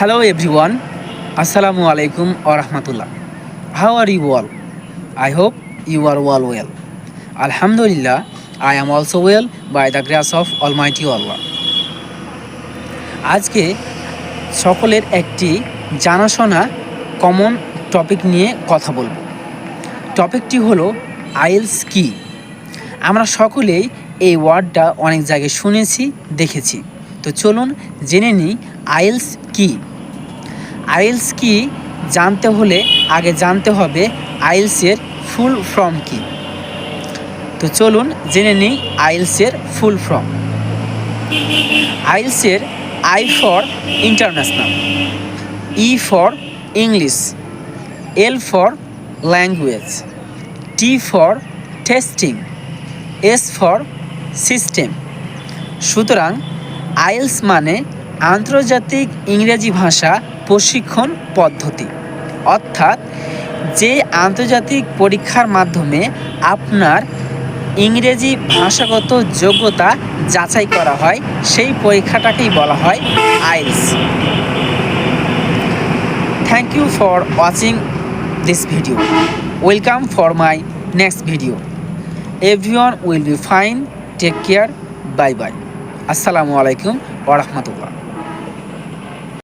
Hello everyone. Assalamu alaikum wa rahmatullah. How are you all? I hope you are all well. Alhamdulillah, I am also well by the grace of Almighty Allah. আজকে সকলের একটি জানাশোনা common topic নিয়ে কথা বলবো। টপিকটি হলো IELTS কি। আমরা সকলেই এই ওয়ার্ডটা অনেক জায়গায় শুনেছি, দেখেছি। তো চলুন জেনে নিই আইএলস কি। আইএলস কি জানতে হলে আগে জানতে হবে আইএলসের ফুল ফর্ম কি। তো চলুন জেনে নিই আইএলসের ফুল ফর্ম। আইএলসের I for international, E for English, L for language, T for testing, S for system. সুতরাং আইএলস মানে আন্তর্জাতিক ইংরেজি ভাষা প্রশিক্ষণ পদ্ধতি, অর্থাৎ যে আন্তর্জাতিক পরীক্ষার মাধ্যমে আপনার ইংরেজি ভাষাগত যোগ্যতা যাচাই করা হয়, সেই পরীক্ষাটাকেই বলা হয় IELTS. Thank you for watching this video. Welcome for my next video. Everyone will be fine. Take care. Bye bye. আসসালামু আলাইকুম ওয়া রাহমাতুল্লাহ।